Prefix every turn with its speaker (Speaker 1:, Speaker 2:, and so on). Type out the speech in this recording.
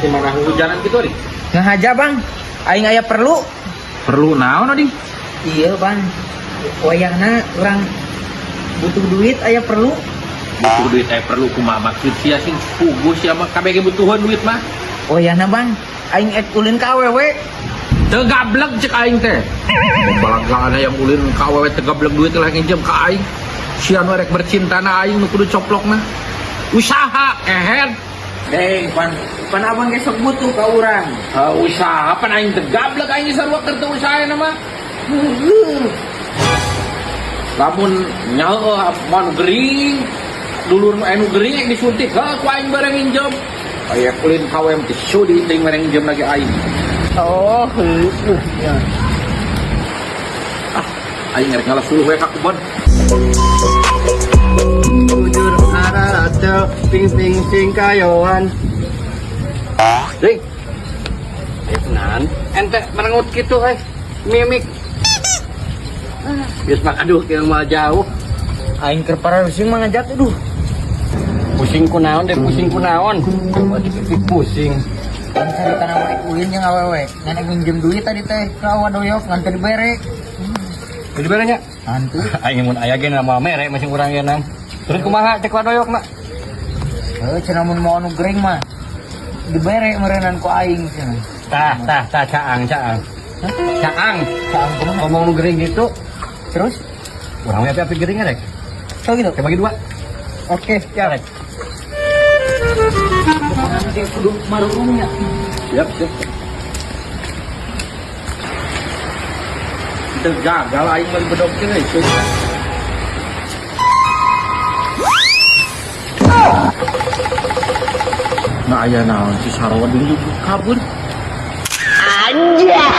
Speaker 1: masih mana hujanan gitu nih?
Speaker 2: Ngahaja bang, aing aya perlu.
Speaker 1: Perlu naon nih?
Speaker 2: Iya bang, wayahna orang butuh duit aya perlu.
Speaker 1: Butuh duit perlu kumaha maksud sia sing pugus ya mah kabeh butuhan duit mah.
Speaker 2: Wayahna bang, aing ulin ka awewe.
Speaker 1: Teu gablek cek aing teh. Balangana yang ulin ka awewe teu gablek duit lah nginjem ka aing. Sia nu rek bercinta na aing nu kudu coplokna. Usaha eher.
Speaker 2: Pan abang besok butuh ka urang.
Speaker 1: Usaha pan aing teu gablek aing sarua keur teu usaha na mah. Lamun nyaho mun gering dulur anu gering yang disuntik ku aing bareng nginjem. Aya ulin ka awewe teh sudi teuing bareng nginjem lagi aing.
Speaker 2: Oh, ya.
Speaker 1: Aing ngerek ngalas dulu we ka kubon.
Speaker 3: Bujur arah atau ping sing kayoan.
Speaker 1: Ding.
Speaker 3: Nan, ente merengut gitu mimik. Geus mah aduh kieu mah jauh.
Speaker 2: Aing keur pusing mangajak aduh.
Speaker 3: Pusing ku naon deh, pusing ku naon. Dikit pusing.
Speaker 2: Kan cerita nama ulin yang awewe. Ngan minjem duit tadi teh ka wadoyok ngan teu dibere.
Speaker 3: Jadi berenya.
Speaker 2: Hantu.
Speaker 3: Aing mun aya ge nama mere masing urang ye nam. Terus kumaha cek wadoyok na?
Speaker 2: Cenah mun mau anu gering mah dibere meureunnan ku aing cenah.
Speaker 3: Tah caang. Caang ngomong nu gering gitu.
Speaker 2: Terus
Speaker 3: Urang we api gering rek.
Speaker 2: so gitu.
Speaker 3: Kita bagi dua.
Speaker 2: Oke,
Speaker 3: Ya rek.
Speaker 2: nanti kudu marungnya.
Speaker 1: Siap. Kita gagal aing mah bedog teh itu. Nah aya naon si sarwa dulu kabur.
Speaker 2: Anjay.